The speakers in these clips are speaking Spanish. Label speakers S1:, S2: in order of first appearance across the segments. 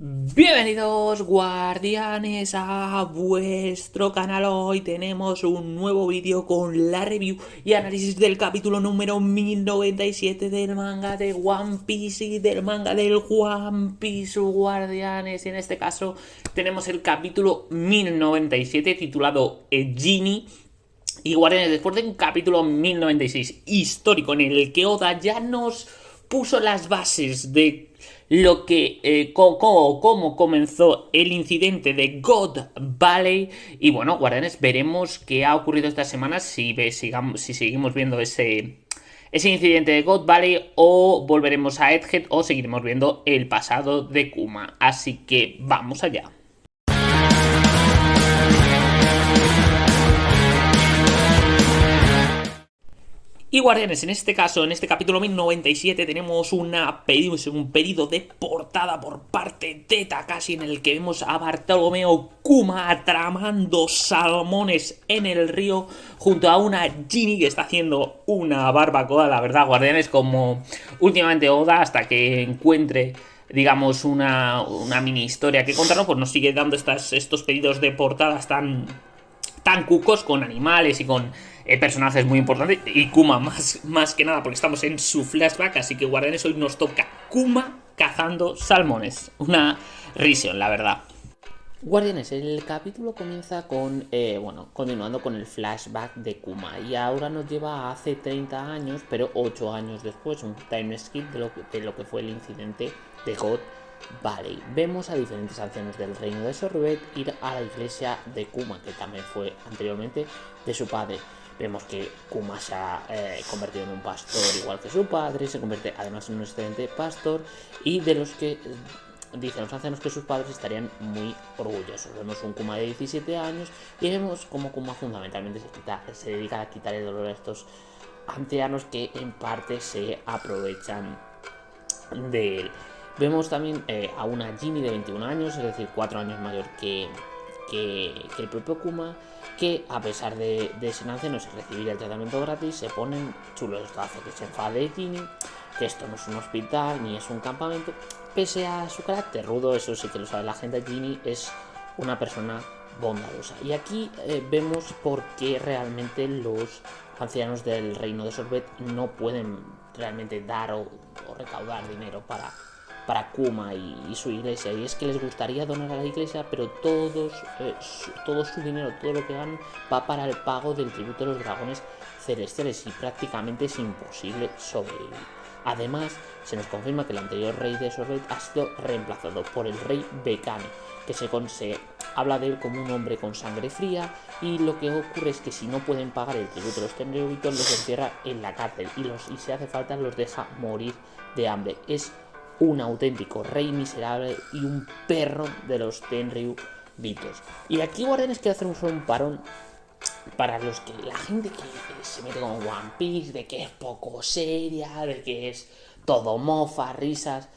S1: Bienvenidos guardianes a vuestro canal. Hoy tenemos un nuevo vídeo con la review y análisis del capítulo número 1097 del manga de One Piece y del manga del One Piece guardianes. Y en este caso tenemos el capítulo 1097 titulado Genie. Y guardianes, después de un capítulo 1096 histórico en el que Oda ya nos puso las bases de lo que cómo comenzó el incidente de God Valley. Y bueno, guardianes, veremos qué ha ocurrido esta semana, si seguimos viendo ese incidente de God Valley, o volveremos a Egghead, o seguiremos viendo el pasado de Kuma. Así que vamos allá. Y guardianes, en este caso, en este capítulo 1097 tenemos un pedido de portada por parte de Takashi, en el que vemos a Bartolomeo Kuma tramando salmones en el río junto a una Genie que está haciendo una barbacoa. La verdad, guardianes, como últimamente Oda, hasta que encuentre, digamos, una mini historia que contarnos, pues nos sigue dando estos pedidos de portadas tan cucos, con animales y con personajes muy importantes. Y Kuma más que nada porque estamos en su flashback. Así que guardianes, hoy nos toca Kuma cazando salmones. Una risión, la verdad. Guardianes, el capítulo comienza con, continuando con el flashback de Kuma. Y ahora nos lleva a hace 30 años, pero 8 años después. Un time skip de lo que fue el incidente de God Valley. Vemos a diferentes ancianos del reino de Sorbet ir a la iglesia de Kuma, que también fue anteriormente de su padre. Vemos que Kuma se ha convertido en un pastor igual que su padre, se convierte además en un excelente pastor, y de los que dicen los ancianos que sus padres estarían muy orgullosos. Vemos un Kuma de 17 años y vemos cómo Kuma fundamentalmente se dedica a quitar el dolor a estos ancianos que en parte se aprovechan de él. Vemos también a una Genie de 21 años, es decir, 4 años mayor que el propio Kuma, que a pesar de ser ancianos y recibir el tratamiento gratis, se ponen chulos. Esto hace que se enfade Genie, que esto no es un hospital ni es un campamento. Pese a su carácter rudo, eso sí que lo sabe la gente, Genie es una persona bondadosa. Y aquí vemos por qué realmente los ancianos del reino de Sorbet no pueden realmente dar o recaudar dinero para Kuma y su iglesia, y es que les gustaría donar a la iglesia, pero todo su dinero, todo lo que ganan, va para el pago del tributo de los dragones celestiales, y prácticamente es imposible sobrevivir. Además, se nos confirma que el anterior rey de Sorbet ha sido reemplazado por el rey Bekane, que se habla de él como un hombre con sangre fría, y lo que ocurre es que si no pueden pagar el tributo de los tenryubitos, los encierra en la cárcel y si hace falta los deja morir de hambre. Es un auténtico rey miserable y un perro de los tenryubitos. Y aquí, guardianes, quiero hacer un parón para los que la gente que se mete con One Piece, de que es poco seria, de que es todo mofa, risas.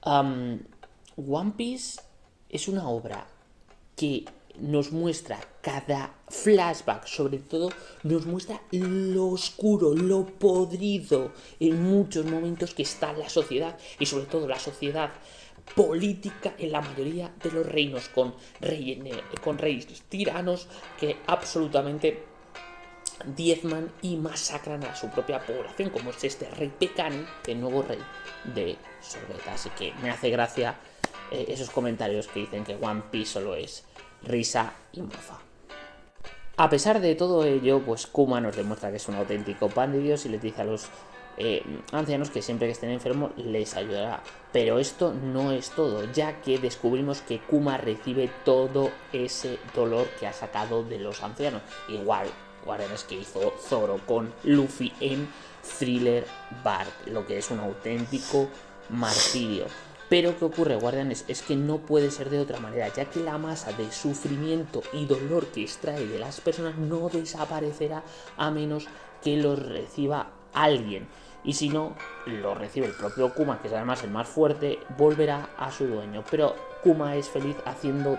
S1: One Piece es una obra que nos muestra cada flashback, sobre todo nos muestra lo oscuro, lo podrido en muchos momentos que está la sociedad, y sobre todo la sociedad política en la mayoría de los reinos, con reyes tiranos que absolutamente diezman y masacran a su propia población, como es este rey Bekane, el nuevo rey de Sorbet. Así que me hace gracia esos comentarios que dicen que One Piece solo es risa y mofa. A pesar de todo ello, pues Kuma nos demuestra que es un auténtico pan de Dios y les dice a los ancianos que siempre que estén enfermos les ayudará. Pero esto no es todo, ya que descubrimos que Kuma recibe todo ese dolor que ha sacado de los ancianos. Igual, guardianes, que hizo Zoro con Luffy en Thriller Bark, lo que es un auténtico martirio. Pero ¿qué ocurre, guardianes? Es que no puede ser de otra manera, ya que la masa de sufrimiento y dolor que extrae de las personas no desaparecerá a menos que los reciba alguien. Y si no lo recibe el propio Kuma, que es además el más fuerte, volverá a su dueño. Pero Kuma es feliz haciendo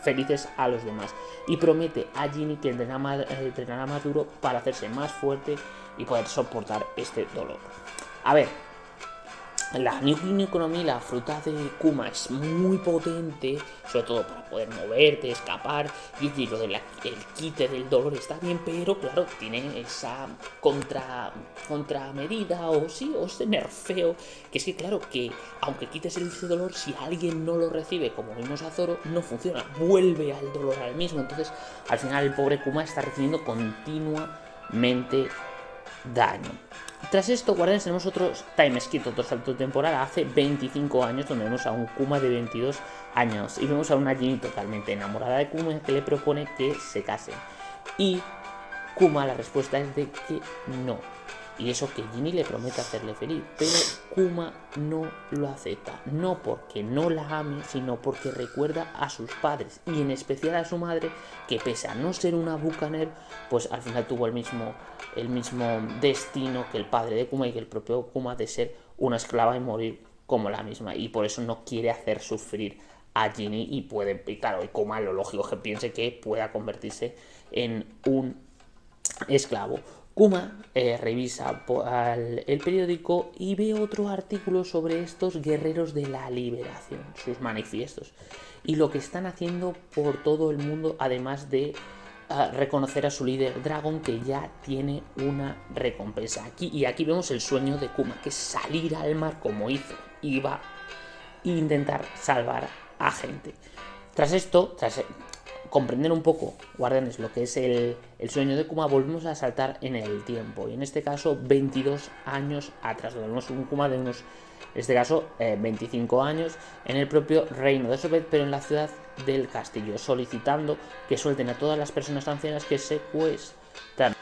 S1: felices a los demás, y promete a Genie que entrenará más duro para hacerse más fuerte y poder soportar este dolor. A ver, La New Economy, la fruta de Kuma, es muy potente, sobre todo para poder moverte, escapar. Y lo del quite del dolor está bien, pero claro, tiene esa contramedida o sí, o ese nerfeo. Que es que, claro, que aunque quites ese dolor, si alguien no lo recibe, como vimos a Zoro, no funciona, vuelve al dolor al mismo. Entonces, al final, el pobre Kuma está recibiendo continuamente daño. Tras esto, Guardianes, tenemos otro time skip, otro salto de temporada hace 25 años, donde vemos a un Kuma de 22 años y vemos a una Ginny totalmente enamorada de Kuma que le propone que se casen. Y Kuma, la respuesta es de que no. Y eso que Ginny le promete hacerle feliz, pero Kuma no lo acepta. No porque no la ame, sino porque recuerda a sus padres y en especial a su madre, que pese a no ser una bucaner, pues al final tuvo el mismo destino que el padre de Kuma y que el propio Kuma, de ser una esclava y morir como la misma. Y por eso no quiere hacer sufrir a Ginny y puede, y claro, y Kuma lo lógico es que piense que pueda convertirse en un esclavo. Kuma revisa el periódico y ve otro artículo sobre estos guerreros de la liberación, sus manifiestos, y lo que están haciendo por todo el mundo, además de reconocer a su líder Dragon, que ya tiene una recompensa. Aquí vemos el sueño de Kuma, que es salir al mar como hizo Iva e intentar salvar a gente. Tras comprender un poco, Guardianes, lo que es el sueño de Kuma, volvemos a saltar en el tiempo. Y en este caso, 22 años atrás. Vemos un Kuma de unos, en este caso, 25 años, en el propio reino de Sorbet, pero en la ciudad del castillo, solicitando que suelten a todas las personas ancianas que secuestran.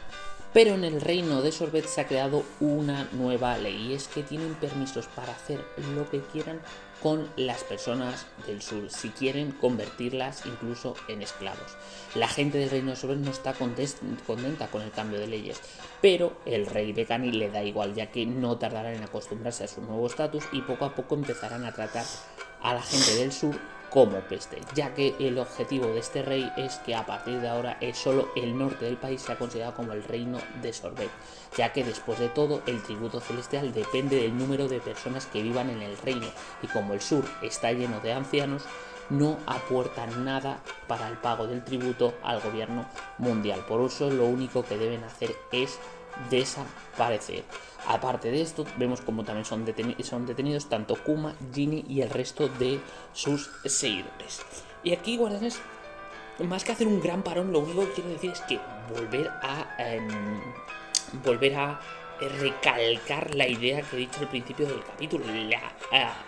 S1: Pero en el reino de Sorbet se ha creado una nueva ley, y es que tienen permisos para hacer lo que quieran con las personas del sur, si quieren convertirlas incluso en esclavos. La gente del reino de Sorbet no está contenta con el cambio de leyes, pero el rey de Cani le da igual, ya que no tardarán en acostumbrarse a su nuevo estatus y poco a poco empezarán a tratar a la gente del sur como peste, ya que el objetivo de este rey es que a partir de ahora solo el norte del país sea considerado como el reino de Sorbet, ya que después de todo el tributo celestial depende del número de personas que vivan en el reino, y como el sur está lleno de ancianos, no aportan nada para el pago del tributo al gobierno mundial. Por eso lo único que deben hacer es desaparecer. Aparte de esto, vemos como también son detenidos tanto Kuma, Ginny y el resto de sus seguidores. Y aquí, Guardianes, más que hacer un gran parón, lo único que quiero decir es que volver a recalcar la idea que he dicho al principio del capítulo,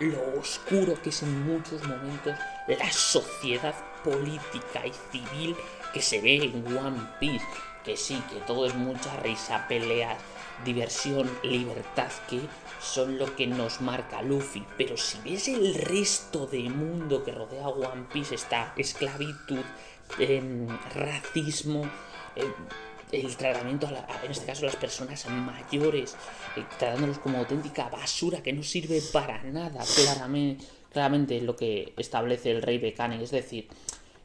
S1: lo oscuro que es en muchos momentos la sociedad política y civil que se ve en One Piece. Que sí, que todo es mucha risa, peleas, diversión, libertad, que son lo que nos marca Luffy. Pero si ves el resto del mundo que rodea a One Piece, está esclavitud, racismo, el tratamiento en este caso a las personas mayores, tratándolos como auténtica basura que no sirve para nada, claramente lo que establece el rey Bekane. Es decir,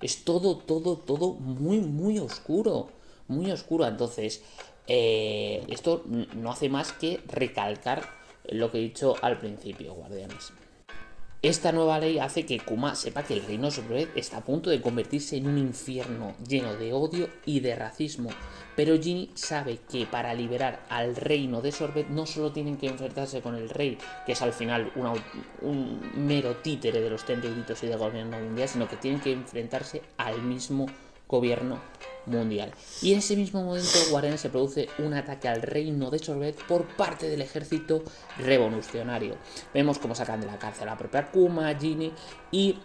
S1: es todo muy, muy oscuro. Muy oscuro. Entonces, esto no hace más que recalcar lo que he dicho al principio, Guardianes. Esta nueva ley hace que Kuma sepa que el reino de Sorbet está a punto de convertirse en un infierno lleno de odio y de racismo. Pero Ginny sabe que para liberar al reino de Sorbet no solo tienen que enfrentarse con el rey, que es al final un mero títere de los tendiditos y del gobierno mundial, sino que tienen que enfrentarse al mismo gobierno mundial. Y en ese mismo momento, Guardianes, se produce un ataque al reino de Sorbet por parte del ejército revolucionario. Vemos cómo sacan de la cárcel a la propia Kuma, Ginny, y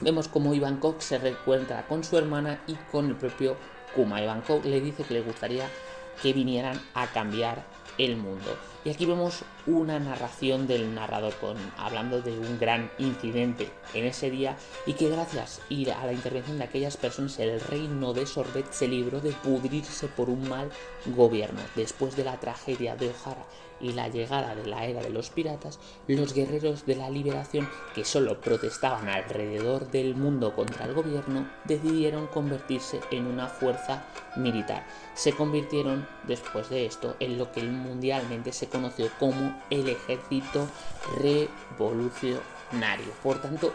S1: vemos cómo Ivankov se reencuentra con su hermana y con el propio Kuma. Ivankov le dice que le gustaría que vinieran a cambiar el mundo. Y aquí vemos una narración del narrador hablando de un gran incidente en ese día, y que gracias a la intervención de aquellas personas el reino de Sorbet se libró de pudrirse por un mal gobierno. Después de la tragedia de Ohara y la llegada de la era de los piratas, los guerreros de la liberación, que solo protestaban alrededor del mundo contra el gobierno, decidieron convertirse en una fuerza militar. Se convirtieron después de esto en lo que mundialmente se conoció como el Ejército Revolucionario. Por tanto,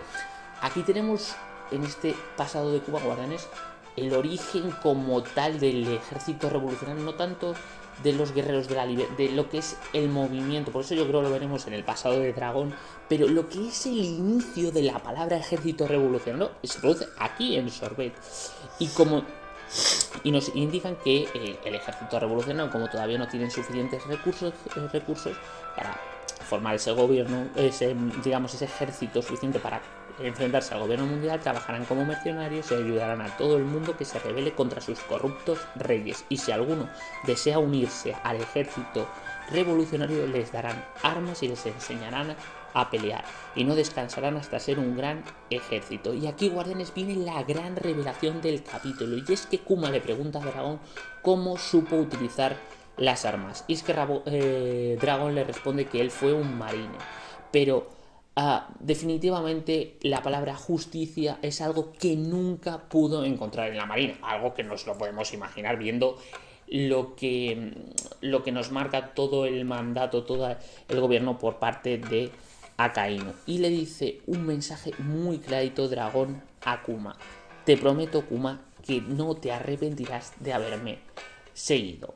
S1: aquí tenemos en este pasado de Kuma, guardianes, el origen como tal del Ejército Revolucionario, no tanto de los guerreros de la libertad, de lo que es el movimiento. Por eso yo creo que lo veremos en el pasado de Dragón, pero lo que es el inicio de la palabra Ejército Revolucionario se produce aquí en Sorbet. Y nos indican que el Ejército Revolucionario, como todavía no tienen suficientes recursos para formar ese gobierno, ese ejército suficiente para enfrentarse al gobierno mundial, trabajarán como mercenarios y ayudarán a todo el mundo que se rebele contra sus corruptos reyes. Y si alguno desea unirse al ejército revolucionario, les darán armas y les enseñarán a pelear, y no descansarán hasta ser un gran ejército. Y aquí, guardianes, viene la gran revelación del capítulo, y es que Kuma le pregunta a Dragón cómo supo utilizar las armas, y es que Dragón le responde que él fue un marine, pero definitivamente la palabra justicia es algo que nunca pudo encontrar en la marina, algo que nos lo podemos imaginar viendo lo que nos marca todo el mandato, todo el gobierno por parte de Akainu. Y le dice un mensaje muy clarito Dragón a Kuma: te prometo, Kuma, que no te arrepentirás de haberme seguido.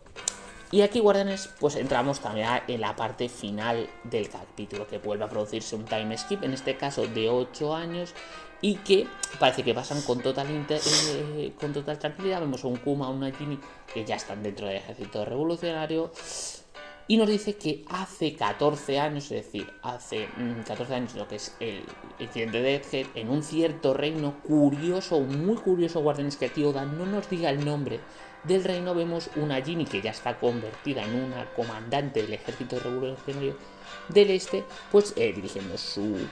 S1: Y aquí, guardianes, pues entramos también en la parte final del capítulo, que vuelve a producirse un time skip, en este caso de 8 años, y que parece que pasan con total tranquilidad. Vemos a un Kuma, a una Ginny, que ya están dentro del ejército revolucionario, y nos dice que hace 14 años, es decir, hace 14 años lo que es el incidente de Egghead, en un cierto reino curioso, muy curioso, guardianes, que aquí Oda no nos diga el nombre del reino, vemos una Ginny que ya está convertida en una comandante del ejército revolucionario del este, pues dirigiendo su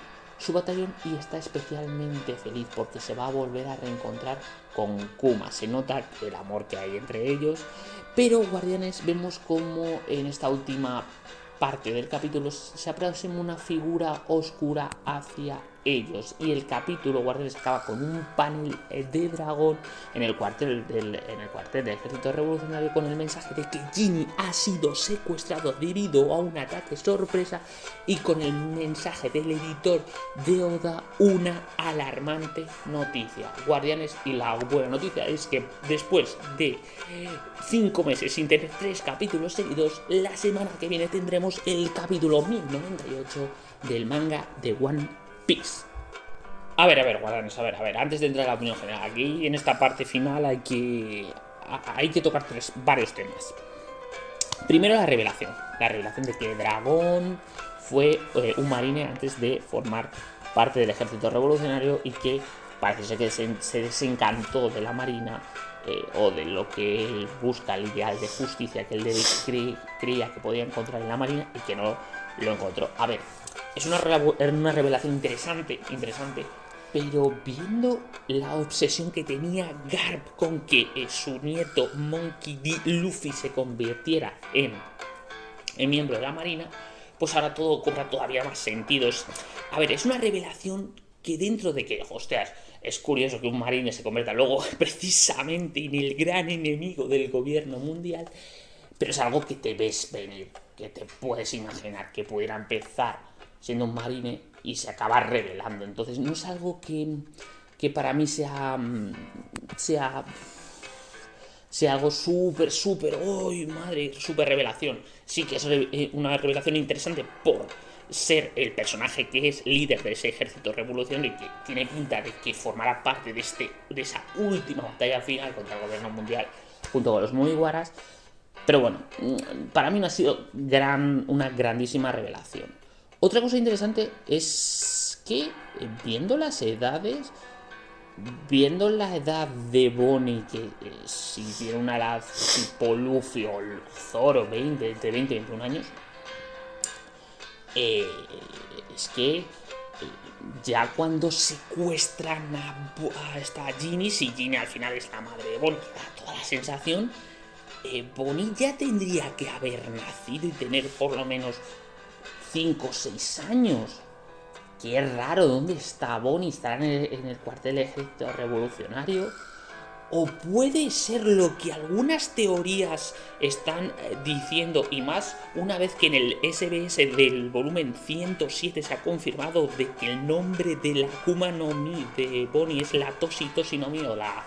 S1: batallón, y está especialmente feliz porque se va a volver a reencontrar con Kuma. Se nota el amor que hay entre ellos, pero, guardianes, vemos como en esta última parte del capítulo se aproxima una figura oscura hacia ellos, y el capítulo, guardianes, acaba con un panel de Dragón en el cuartel del ejército revolucionario, con el mensaje de que Ginny ha sido secuestrado debido a un ataque sorpresa, y con el mensaje del editor de Oda, una alarmante noticia, guardianes. Y la buena noticia es que después de 5 meses sin tener 3 capítulos seguidos, la semana que viene tendremos el capítulo 1098 del manga de One Piece. A ver, guardianes, a ver, antes de entrar a la opinión general, aquí en esta parte final hay que tocar varios temas. Primero, la revelación de que Dragón fue un marine antes de formar parte del ejército revolucionario, y que parece ser que se desencantó de la marina, o de lo que él busca, el ideal de justicia que él creía que podía encontrar en la marina, y que no lo encontró. A ver, es una revelación interesante, pero viendo la obsesión que tenía Garp con que su nieto Monkey D. Luffy se convirtiera en miembro de la marina, pues ahora todo cobra todavía más sentidos. A ver, es una revelación que, dentro de que, hostias, es curioso que un marine se convierta luego precisamente en el gran enemigo del gobierno mundial, pero es algo que te ves venir, que te puedes imaginar que pudiera empezar siendo un marine y se acaba revelando. Entonces no es algo que para mí sea algo súper, ¡ay, madre! Súper revelación. Sí que es una revelación interesante por ser el personaje que es líder de ese ejército revolucionario, y que tiene pinta de que formará parte de esa última batalla final contra el gobierno mundial junto con los Mugiwaras. Pero bueno, para mí no ha sido una grandísima revelación. Otra cosa interesante es que, viendo las edades, viendo la edad de Bonnie, que si tiene una edad tipo Luffy o Zoro, entre 20 y 21 años, es que ya cuando secuestran a esta Ginny, si Ginny al final es la madre de Bonnie, da toda la sensación, Bonnie ya tendría que haber nacido y tener por lo menos 5 o 6 años. Qué raro, ¿dónde está Bonnie? ¿Estará en el cuartel del ejército revolucionario? o puede ser lo que algunas teorías están diciendo, y más una vez que en el SBS del volumen 107 se ha confirmado de que el nombre de la Akuma no Mi de Bonnie es la Toshi Toshi no Mi, o la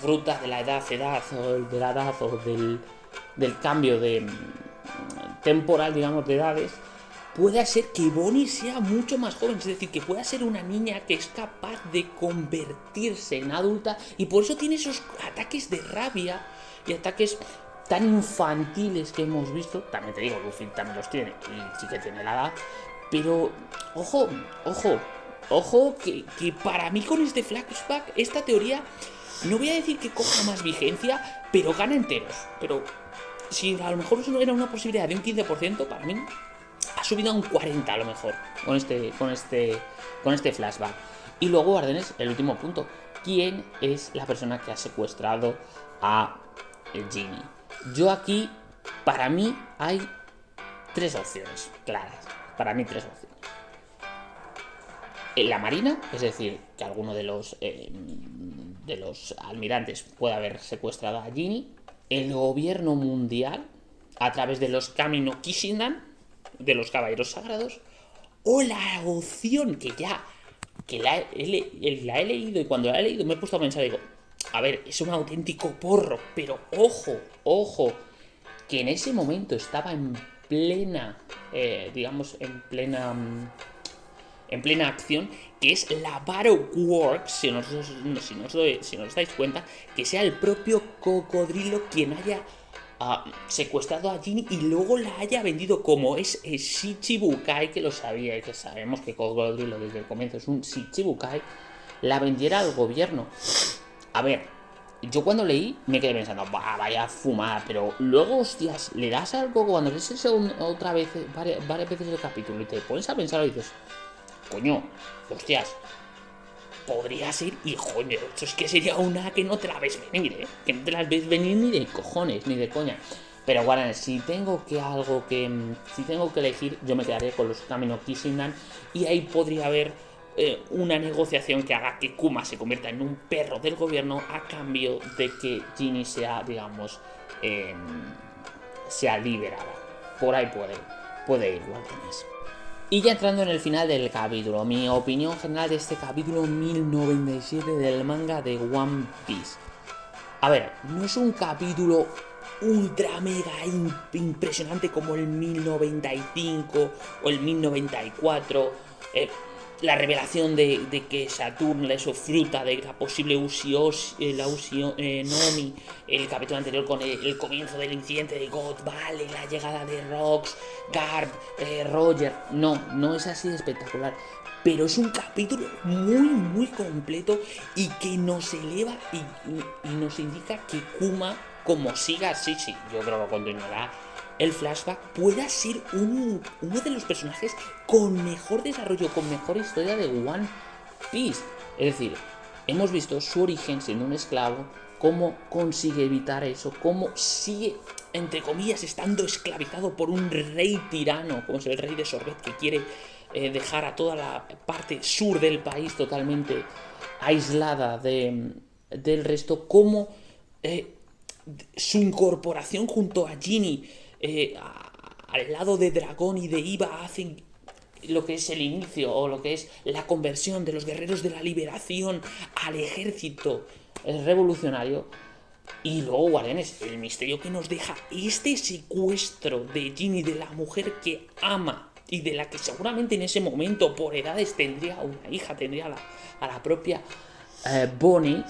S1: fruta de la edad, o de la edad, o del cambio de temporal, digamos, de edades. Puede ser que Bonnie sea mucho más joven, es decir, que pueda ser una niña que es capaz de convertirse en adulta y por eso tiene esos ataques de rabia y ataques tan infantiles que hemos visto. También te digo, Luffy también los tiene y sí que tiene la edad, pero ojo, que para mí con este flashback, esta teoría, no voy a decir que coja más vigencia, pero gana enteros. Pero si a lo mejor solo era una posibilidad de un 15%, para mí ha subido a un 40 a lo mejor con este flashback. Y luego, Guardianes, el último punto. ¿Quién es la persona que ha secuestrado a Ginny? Yo aquí, para mí, hay 3 opciones claras. Para mí, 3 opciones. En la marina, es decir, que alguno de los almirantes puede haber secuestrado a Ginny. El gobierno mundial, a través de los Kami no Kishinan, de los caballeros sagrados, o la opción que la he leído, y cuando la he leído me he puesto a pensar, digo, a ver, es un auténtico porro, pero ojo, que en ese momento estaba en plena, en plena acción, que es la Battle Works, si no os dais cuenta, que sea el propio Cocodrilo quien haya secuestrado a Ginny y luego la haya vendido, como es Shichibukai, que lo sabía y que sabemos que Cocodrilo desde el comienzo es un Shichibukai, la vendiera al gobierno. A ver, yo cuando leí me quedé pensando, vaya a fumar, pero luego, hostias, le das algo cuando lees eso otra vez, varias veces el capítulo y te pones a pensar y dices, coño, hostias, podría ser, y coño, eso es que sería una que no te la ves venir, que no te la ves venir ni de cojones, ni de coña. Pero bueno, si tengo que elegir, yo me quedaría con los Kami no Kishinan, y ahí podría haber una negociación que haga que Kuma se convierta en un perro del gobierno a cambio de que Ginny sea, digamos, sea liberada. Por ahí puede ir, Guardianes. Y ya entrando en el final del capítulo, mi opinión general de este capítulo 1097 del manga de One Piece. A ver, no es un capítulo ultra mega impresionante como el 1095 o el 1094. La revelación de que Saturn le hizo fruta de la posible Nomi, el capítulo anterior con el comienzo del incidente de God Valley, la llegada de Rox, Garp, Roger. No es así de espectacular, pero es un capítulo muy completo y que nos eleva y nos indica que Kuma, como siga así, sí, yo creo que continuará el flashback, pueda ser uno de los personajes con mejor desarrollo, con mejor historia de One Piece. Es decir, hemos visto su origen siendo un esclavo, cómo consigue evitar eso, cómo sigue, entre comillas, estando esclavizado por un rey tirano, como es el rey de Sorbet, que quiere dejar a toda la parte sur del país totalmente aislada del resto, cómo su incorporación junto a Ginny al lado de Dragón y de Iva hacen lo que es el inicio o lo que es la conversión de los guerreros de la liberación al ejército revolucionario. Y luego, Guardianes, el misterio que nos deja este secuestro de Ginny, de la mujer que ama y de la que seguramente en ese momento por edades tendría una hija, tendría a la propia Bonnie,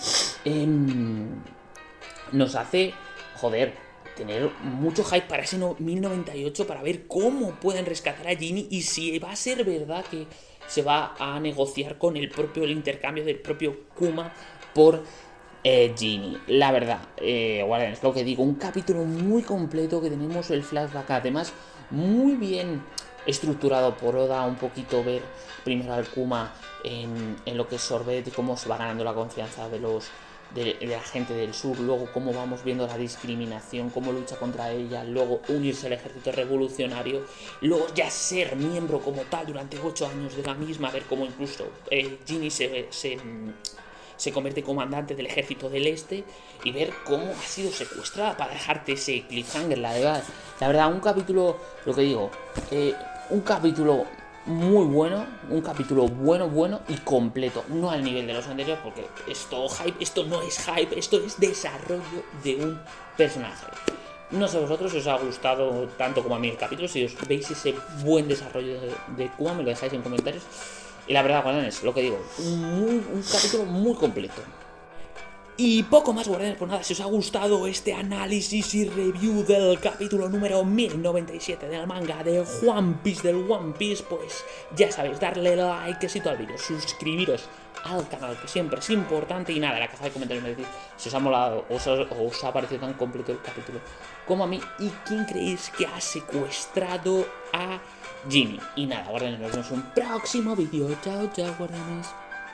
S1: nos hace, tener mucho hype para ese 1098, para ver cómo pueden rescatar a Ginny y si va a ser verdad que se va a negociar con el intercambio del propio Kuma por Ginny. La verdad, Guardianes, lo que digo, un capítulo muy completo, que tenemos el flashback además muy bien estructurado por Oda, un poquito ver primero al Kuma en lo que es Sorbet y cómo se va ganando la confianza de la gente del sur, luego cómo vamos viendo la discriminación, cómo lucha contra ella, luego unirse al ejército revolucionario, luego ya ser miembro como tal durante 8 años de la misma, ver cómo incluso Ginny se se convierte en comandante del ejército del este y ver cómo ha sido secuestrada para dejarte ese cliffhanger. La verdad, un capítulo, lo que digo, un capítulo muy bueno, un capítulo bueno y completo, no al nivel de los anteriores, porque esto no es hype, esto es desarrollo de un personaje. No sé vosotros si os ha gustado tanto como a mí el capítulo, si os veis ese buen desarrollo de Kuma, me lo dejáis en comentarios. Y la verdad, guardianes, lo que digo, un capítulo muy completo. Y poco más, guardianes, pues nada, si os ha gustado este análisis y review del capítulo número 1097 del manga de One Piece, del One Piece, pues ya sabéis, darle likecito al vídeo, suscribiros al canal, que siempre es importante, y nada, en la caja de comentarios me decís si os ha molado o os ha parecido tan completo el capítulo como a mí, y quién creéis que ha secuestrado a Ginny. Y nada, guardianes, nos vemos en un próximo vídeo. Chao, chao, guardianes.